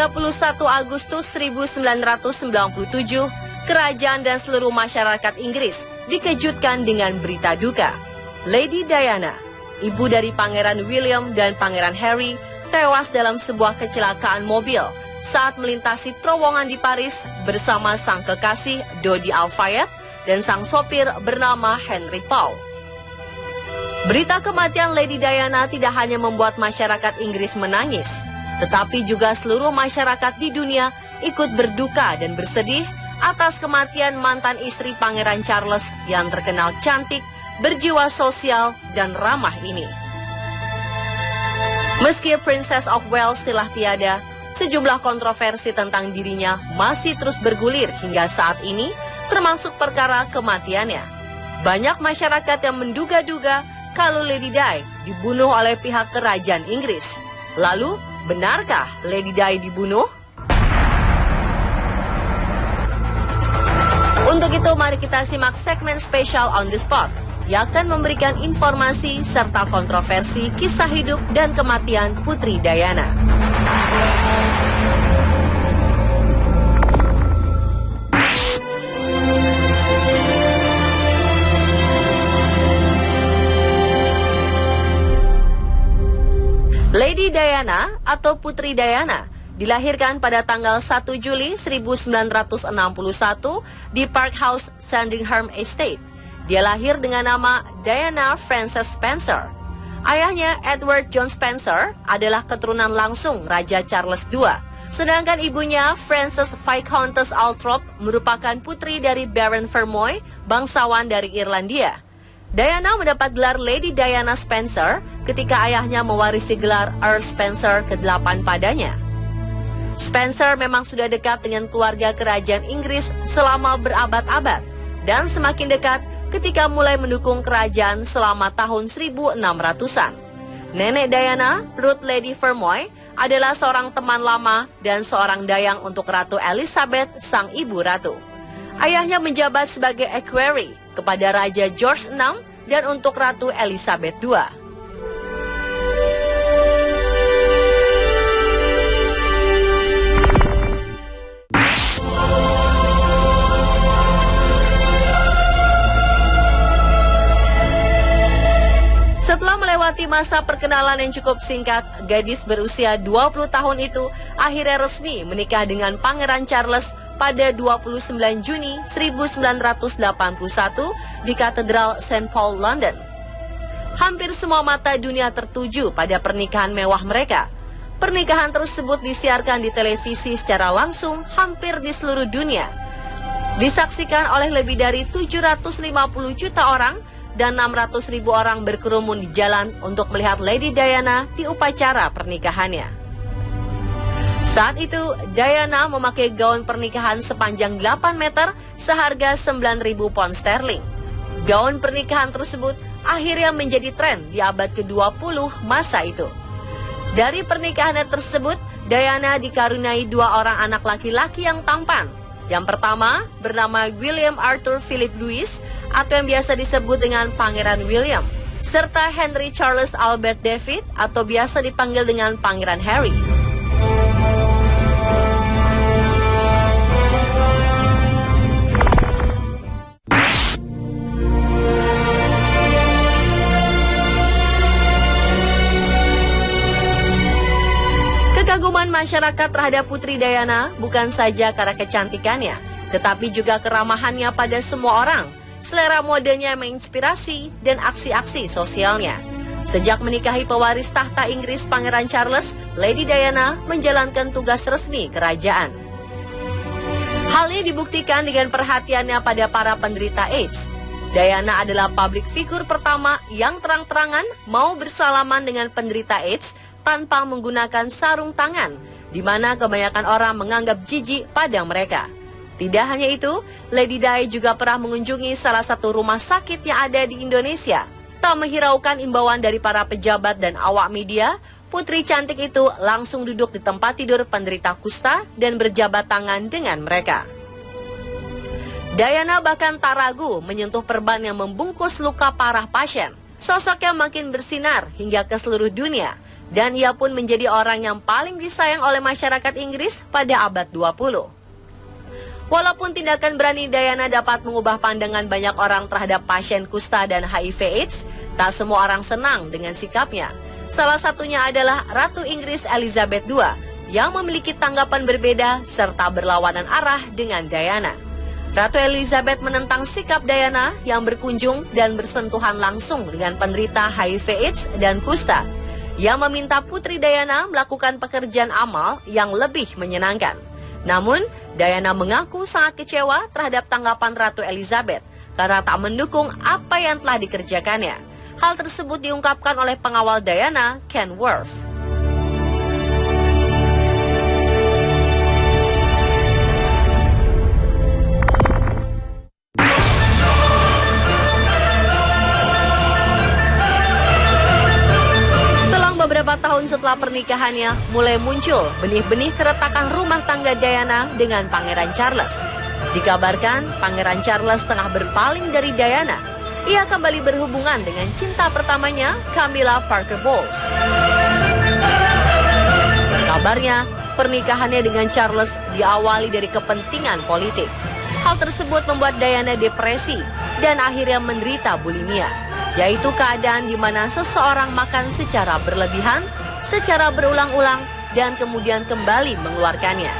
31 Agustus 1997, kerajaan dan seluruh masyarakat Inggris dikejutkan dengan berita duka. Lady Diana, ibu dari Pangeran William dan Pangeran Harry, tewas dalam sebuah kecelakaan mobil saat melintasi terowongan di Paris bersama sang kekasih Dodi Al-Fayed dan sang sopir bernama Henry Paul. Berita kematian Lady Diana tidak hanya membuat masyarakat Inggris menangis, tetapi juga seluruh masyarakat di dunia ikut berduka dan bersedih atas kematian mantan istri Pangeran Charles yang terkenal cantik, berjiwa sosial, dan ramah ini. Meski Princess of Wales telah tiada, sejumlah kontroversi tentang dirinya masih terus bergulir hingga saat ini, termasuk perkara kematiannya. Banyak masyarakat yang menduga-duga kalau Lady Di dibunuh oleh pihak kerajaan Inggris. Lalu, benarkah Lady Di dibunuh? Untuk itu, mari kita simak segmen spesial On The Spot yang akan memberikan informasi serta kontroversi kisah hidup dan kematian Putri Diana. Lady Diana atau Putri Diana dilahirkan pada tanggal 1 Juli 1961 di Park House, Sandringham Estate. Dia lahir dengan nama Diana Frances Spencer. Ayahnya, Edward John Spencer, adalah keturunan langsung Raja Charles II. Sedangkan ibunya, Frances Viscountess Althorp, merupakan putri dari Baron Fermoy, bangsawan dari Irlandia. Diana mendapat gelar Lady Diana Spencer ketika ayahnya mewarisi gelar Earl Spencer ke-8 padanya. Spencer memang sudah dekat dengan keluarga kerajaan Inggris selama berabad-abad dan semakin dekat ketika mulai mendukung kerajaan selama tahun 1600-an. Nenek Diana, Ruth Lady Fermoy, adalah seorang teman lama dan seorang dayang untuk Ratu Elizabeth, sang ibu ratu. Ayahnya menjabat sebagai equerry kepada Raja George VI dan untuk Ratu Elizabeth II. Setelah melewati masa perkenalan yang cukup singkat, gadis berusia 20 tahun itu akhirnya resmi menikah dengan Pangeran Charles pada 29 Juni 1981 di Katedral St. Paul, London. Hampir semua mata dunia tertuju pada pernikahan mewah mereka. Pernikahan tersebut disiarkan di televisi secara langsung hampir di seluruh dunia. Disaksikan oleh lebih dari 750 juta orang dan 600.000 orang berkerumun di jalan untuk melihat Lady Diana di upacara pernikahannya. Saat itu, Diana memakai gaun pernikahan sepanjang 8 meter seharga 9.000 pound sterling. Gaun pernikahan tersebut akhirnya menjadi tren di abad ke-20 masa itu. Dari pernikahannya tersebut, Diana dikaruniai 2 orang anak laki-laki yang tampan. Yang pertama bernama William Arthur Philip Louis atau yang biasa disebut dengan Pangeran William, serta Henry Charles Albert David atau biasa dipanggil dengan Pangeran Harry. Kekaguman masyarakat terhadap Putri Diana bukan saja karena kecantikannya, tetapi juga keramahannya pada semua orang, selera modenya menginspirasi, dan aksi-aksi sosialnya. Sejak menikahi pewaris tahta Inggris Pangeran Charles, Lady Diana menjalankan tugas resmi kerajaan. Hal ini dibuktikan dengan perhatiannya pada para penderita AIDS. Diana adalah publik figur pertama yang terang-terangan mau bersalaman dengan penderita AIDS tanpa menggunakan sarung tangan, di mana kebanyakan orang menganggap jijik pada mereka. Tidak hanya itu, Lady Di juga pernah mengunjungi salah satu rumah sakit yang ada di Indonesia. Tak menghiraukan imbauan dari para pejabat dan awak media, putri cantik itu langsung duduk di tempat tidur penderita kusta dan berjabat tangan dengan mereka. Diana bahkan tak ragu menyentuh perban yang membungkus luka parah pasien. Sosoknya makin bersinar hingga ke seluruh dunia. Dan ia pun menjadi orang yang paling disayang oleh masyarakat Inggris pada abad 20. Walaupun tindakan berani Diana dapat mengubah pandangan banyak orang terhadap pasien kusta dan HIV/AIDS, tak semua orang senang dengan sikapnya. Salah satunya adalah Ratu Inggris Elizabeth II yang memiliki tanggapan berbeda serta berlawanan arah dengan Diana. Ratu Elizabeth menentang sikap Diana yang berkunjung dan bersentuhan langsung dengan penderita HIV/AIDS dan kusta. Ia meminta Putri Diana melakukan pekerjaan amal yang lebih menyenangkan. Namun, Diana mengaku sangat kecewa terhadap tanggapan Ratu Elizabeth karena tak mendukung apa yang telah dikerjakannya. Hal tersebut diungkapkan oleh pengawal Diana, Ken Worth. Beberapa tahun setelah pernikahannya, mulai muncul benih-benih keretakan rumah tangga Diana dengan Pangeran Charles. Dikabarkan, Pangeran Charles tengah berpaling dari Diana. Ia kembali berhubungan dengan cinta pertamanya, Camilla Parker Bowles. Kabarnya, pernikahannya dengan Charles diawali dari kepentingan politik. Hal tersebut membuat Diana depresi dan akhirnya menderita bulimia, yaitu keadaan di mana seseorang makan secara berlebihan, secara berulang-ulang, dan kemudian kembali mengeluarkannya.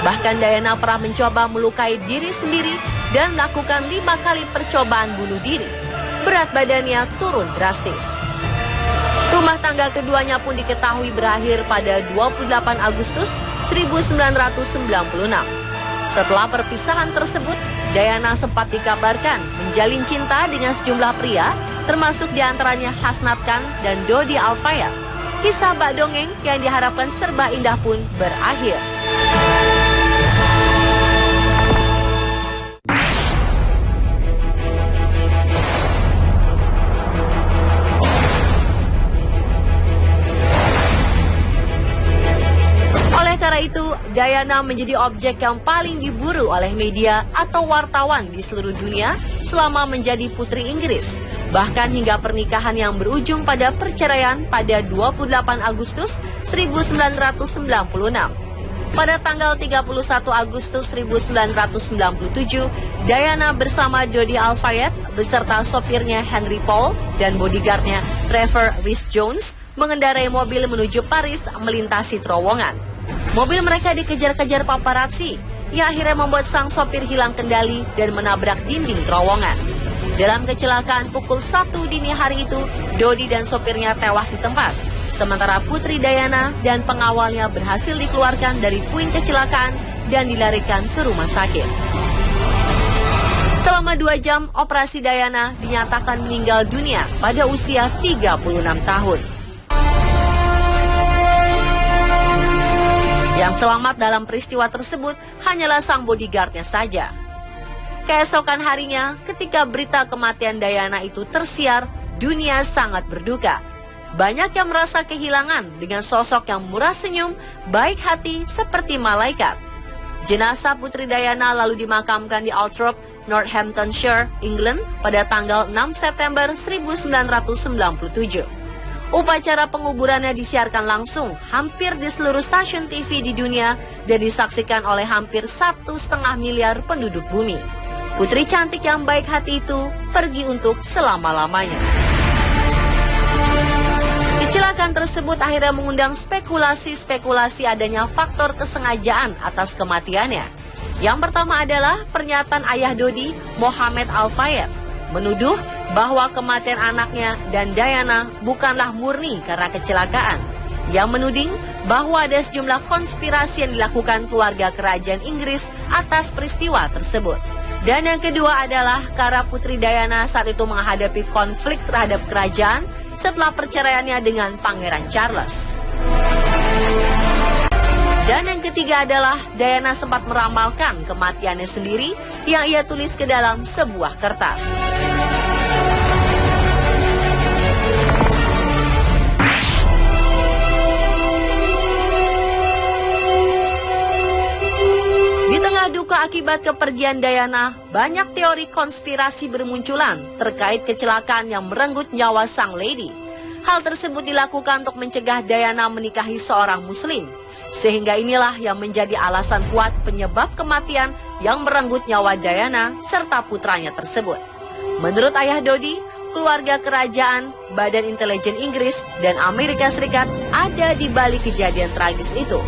Bahkan Diana pernah mencoba melukai diri sendiri dan melakukan 5 kali percobaan bunuh diri. Berat badannya turun drastis. Rumah tangga keduanya pun diketahui berakhir pada 28 Agustus 1996. Setelah perpisahan tersebut, Diana sempat dikabarkan menjalin cinta dengan sejumlah pria, termasuk diantaranya Hasnat Khan dan Dodi Al-Fayed. Kisah bak dongeng yang diharapkan serba indah pun berakhir. Oleh karena itu, Diana menjadi objek yang paling diburu oleh media atau wartawan di seluruh dunia selama menjadi Putri Inggris. Bahkan hingga pernikahan yang berujung pada perceraian pada 28 Agustus 1996. Pada tanggal 31 Agustus 1997, Diana bersama Dodi Al-Fayed beserta sopirnya Henry Paul dan bodyguardnya Trevor Rhys-Jones mengendarai mobil menuju Paris melintasi terowongan. Mobil mereka dikejar-kejar paparazzi yang akhirnya membuat sang sopir hilang kendali dan menabrak dinding terowongan. Dalam kecelakaan pukul 1 dini hari itu, Dodi dan sopirnya tewas di tempat. Sementara Putri Diana dan pengawalnya berhasil dikeluarkan dari puing kecelakaan dan dilarikan ke rumah sakit. Selama 2 jam, operasi Diana dinyatakan meninggal dunia pada usia 36 tahun. Yang selamat dalam peristiwa tersebut hanyalah sang bodyguardnya saja. Keesokan harinya, ketika berita kematian Diana itu tersiar, dunia sangat berduka. Banyak yang merasa kehilangan dengan sosok yang murah senyum, baik hati seperti malaikat. Jenazah Putri Diana lalu dimakamkan di Althorp, Northamptonshire, England pada tanggal 6 September 1997. Upacara penguburannya disiarkan langsung hampir di seluruh stasiun TV di dunia dan disaksikan oleh hampir 1,5 miliar penduduk bumi. Putri cantik yang baik hati itu pergi untuk selama-lamanya. Kecelakaan tersebut akhirnya mengundang spekulasi adanya faktor kesengajaan atas kematiannya. Yang pertama adalah pernyataan ayah Dodi, Mohammed Al-Fayed, menuduh bahwa kematian anaknya dan Diana bukanlah murni karena kecelakaan. Yang menuding bahwa ada sejumlah konspirasi yang dilakukan keluarga kerajaan Inggris atas peristiwa tersebut. Dan yang kedua adalah karena Putri Diana saat itu menghadapi konflik terhadap kerajaan setelah perceraiannya dengan Pangeran Charles. Dan yang ketiga adalah Diana sempat meramalkan kematiannya sendiri yang ia tulis ke dalam sebuah kertas. Di tengah duka akibat kepergian Diana, banyak teori konspirasi bermunculan terkait kecelakaan yang merenggut nyawa sang lady. Hal tersebut dilakukan untuk mencegah Diana menikahi seorang muslim. Sehingga inilah yang menjadi alasan kuat penyebab kematian yang merenggut nyawa Diana serta putranya tersebut. Menurut ayah Dodi, keluarga kerajaan, Badan Intelijen Inggris, dan Amerika Serikat ada di balik kejadian tragis itu.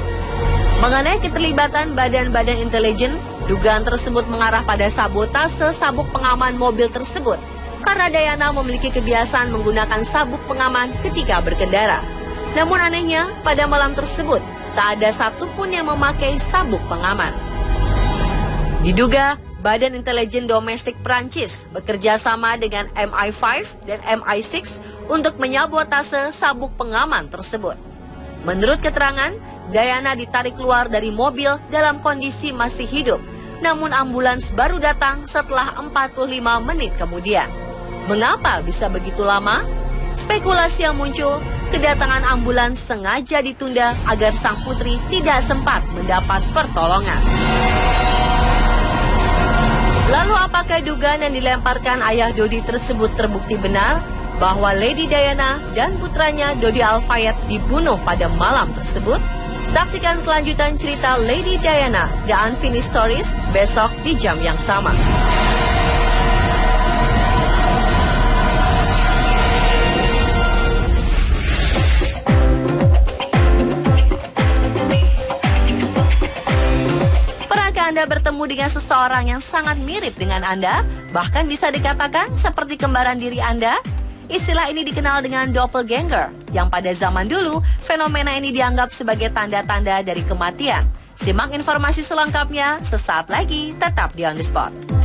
Mengenai keterlibatan badan-badan intelijen, dugaan tersebut mengarah pada sabotase sabuk pengaman mobil tersebut karena Diana memiliki kebiasaan menggunakan sabuk pengaman ketika berkendara. Namun anehnya, pada malam tersebut, tak ada satupun yang memakai sabuk pengaman. Diduga, Badan Intelijen Domestik Prancis bekerja sama dengan MI5 dan MI6 untuk menyabotase sabuk pengaman tersebut. Menurut keterangan, Diana ditarik keluar dari mobil dalam kondisi masih hidup, namun ambulans baru datang setelah 45 menit kemudian. Mengapa bisa begitu lama? Spekulasi yang muncul, kedatangan ambulans sengaja ditunda agar sang putri tidak sempat mendapat pertolongan. Lalu apakah dugaan yang dilemparkan ayah Dodi tersebut terbukti benar bahwa Lady Diana dan putranya Dodi Al-Fayed dibunuh pada malam tersebut? Saksikan kelanjutan cerita Lady Diana, The Unfinished Stories, besok di jam yang sama. Anda bertemu dengan seseorang yang sangat mirip dengan Anda, bahkan bisa dikatakan seperti kembaran diri Anda? Istilah ini dikenal dengan doppelganger, yang pada zaman dulu fenomena ini dianggap sebagai tanda-tanda dari kematian. Simak informasi selengkapnya sesaat lagi, tetap di On The Spot.